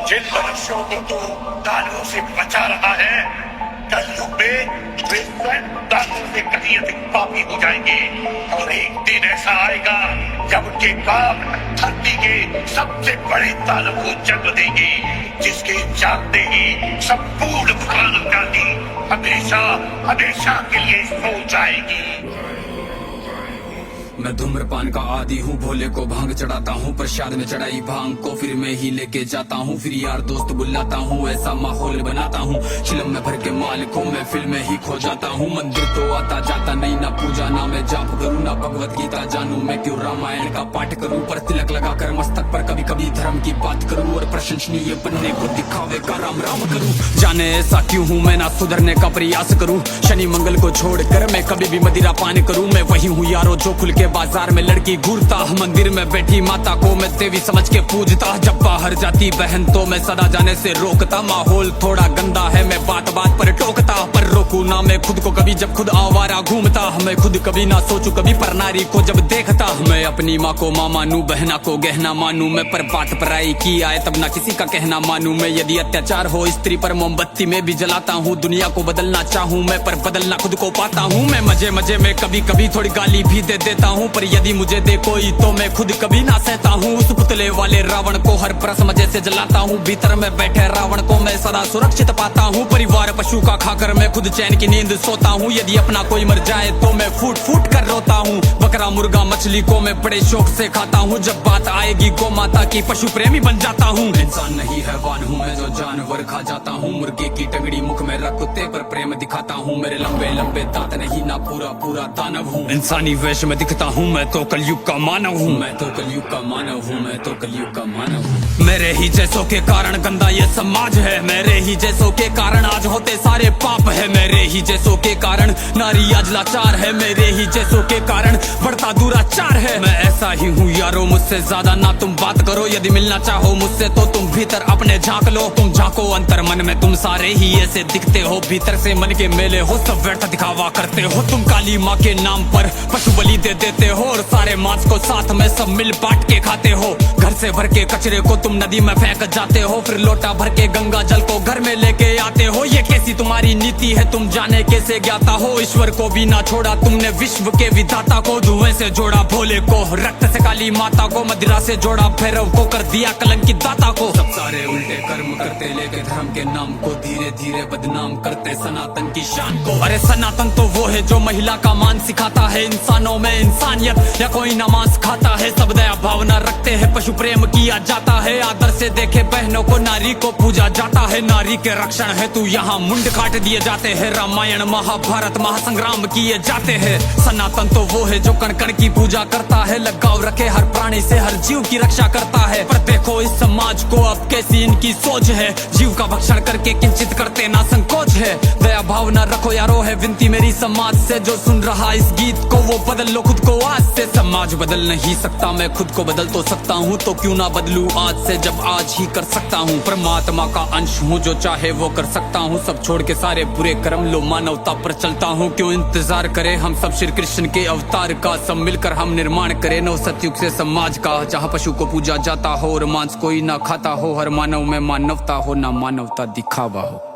जिन मनुष्यों को तू दानवों से बचा रहा है, कलयुग में वे स्वयं दानवों से कहीं अधिक पापी हो जाएंगे। और एक दिन ऐसा आएगा जब उनके पाप धरती के सबसे बड़े दानव को जन्म देंगे, जिसके जागते ही संपूर्ण मानव जाति हमेशा हमेशा के लिए सो जाएगी। मैं धूम्रपान का आदी हूँ, भोले को भांग चढ़ाता हूँ, प्रसाद में चढ़ाई भांग को फिर मैं ही लेके जाता हूँ, फिर यार दोस्त बुलाता हूँ, ऐसा माहौल बनाता हूँ। चिलम में भर के माल को मैं फिल्म में ही खो जाता हूँ। मंदिर तो आता जाता नहीं, ना पूजा ना मैं जाप करूँ, ना भगवत गीता जानू, मैं क्यों रामायण का पाठ करूँ। पर तिलक लगा कर मस्तक पर कभी कभी धर्म की बात करूँ, और प्रशंसनीय बनने को दिखावे का राम राम करूँ। जाने ऐसा क्यों हूँ मैं, ना सुधरने का प्रयास करूँ। शनि मंगल को छोड़कर मैं कभी भी मदिरा पान करूँ। मैं वही हूँ यारो जो खुल के बाजार में लड़की घूरता, मंदिर में बैठी माता को मैं देवी समझ के पूजता। जब बाहर जाती बहन तो मैं सदा जाने से रोकता। माहौल थोड़ा गंदा है, मैं बात बात पर टोकता, पर रोकू ना मैं खुद को कभी जब खुद आवारा घूमता। मैं खुद कभी ना सोचू कभी पर नारी को जब देखता। मैं अपनी माँ को माँ मानू, बहना को गहना मानू, मैं पर बात पराई की आए तब ना किसी का कहना मानू। मैं यदि अत्याचार हो स्त्री पर मोमबत्ती में भी जलाता हूँ। दुनिया को बदलना चाहूँ मैं, पर बदलना खुद को पाता हूँ। मैं मजे मजे में कभी कभी थोड़ी गाली भी दे देता हूँ, पर यदि मुझे दे कोई तो मैं खुद कभी ना सहता हूँ। उस पुतले वाले रावण को हर परस मजे से जलाता हूँ। भीतर में बैठे रावण को मैं सदा सुरक्षित पाता हूँ। परिवार पशु का खाकर मैं खुद चैन की नींद सोता हूँ। यदि अपना कोई मर जाए तो मैं फूट फूट कर रोता हूँ। बकरा मुर्गा मछली को मैं बड़े शौक से खाता हूँ। जब बात आएगी गौ माता की पशु प्रेमी बन जाता हूँ। इंसान नहीं हैवान हूँ मैं जो जानवर खा जाता हूँ। मुर्गे की टंगड़ी मुख में रख कुत्ते पर प्रेम दिखाता हूँ। मेरे लंबे लंबे दांत नहीं ना पूरा पूरा दानव हूँ। इंसानी वेश में दिखता हूँ मैं तो कलयुग का मानव हूँ। मैं तो कलयुग का मानव हूँ, मैं तो कलयुग का मानव हूँ। मेरे ही जैसों के कारण गंदा ये समाज है। मेरे ही जैसों के कारण आज होते सारे पाप है। मेरे ही जैसों के कारण नारी आज लाचार है। मेरे ही जैसों के कारण बढ़ता दुराचार है। मैं ऐसा ही हूँ यारो, मुझसे ज्यादा ना तुम बात करो। यदि मिलना चाहो मुझसे तो तुम भीतर अपने झांक लो। तुम झांको अंतर मन में, तुम सारे ही ऐसे दिखते हो। भीतर से मन के मेले हो, सब व्यर्थ दिखावा करते हो। तुम काली माँ के नाम पर पशु बलि दे देते हो, और सारे मांस को साथ में सब मिल बांट के खाते हो। घर से भर के कचरे को तुम नदी में फेंक जाते हो, फिर लोटा भर के गंगा जल को घर में लेके आते हो। ये कैसी तुम्हारी नीति है, तुम जाने कैसे ज्ञाता हो। ईश्वर को भी ना छोड़ा तुमने, विश्व के विधाता को। धुएं से जोड़ा भोले को, रक्त से काली माता को, मदिरा से जोड़ा भैरव को, कर दिया कलंकित दाता को। सब सारे उल्टे कर्म करते, लेके धर्म के नाम को धीरे धीरे बदनाम करते सनातन की शान को। अरे सनातन तो वो है जो महिला का मान सिखाता है। इंसानों में इंसानियत या कोई नमाज खाता है। सब दया भावना रखते हैं, पशु प्रेम किया जाता है। आदर से देखे बहनों को, नारी को पूजा जाता है। नारी के रक्षण है तू यहाँ मुंड काट दिए जाते हैं। रामायण महाभारत महासंग्राम किए जाते हैं। सनातन तो वो है जो कण कण की पूजा करता है। लगाव रखे हर प्राणी से, हर जीव की रक्षा करता है। पर देखो इस समाज को अब कैसी इनकी सोच है। जीव का भक्षण करके किंचित करते ना संकोच है। दया भावना रखो यारो है विनती मेरी समाज से। जो सुन रहा इस गीत को वो बदल लो खुद को आज से। समाज बदल नहीं सकता, मैं खुद को बदल तो सकता हूँ, तो क्यों ना बदलूं आज से जब आज ही कर सकता हूँ। परमात्मा का अंश हूँ, जो चाहे वो कर सकता हूँ। सब छोड़ के सारे बुरे कर्म लो, मानवता पर चलता हूँ। क्यों इंतजार करे हम सब श्री कृष्ण के अवतार का। सब मिलकर हम निर्माण करें नव सतयुग से समाज का, जहाँ पशु को पूजा जाता हो और मांस कोई ना खाता हो। हर मानव में मानवता हो, ना मानवता दिखावा हो।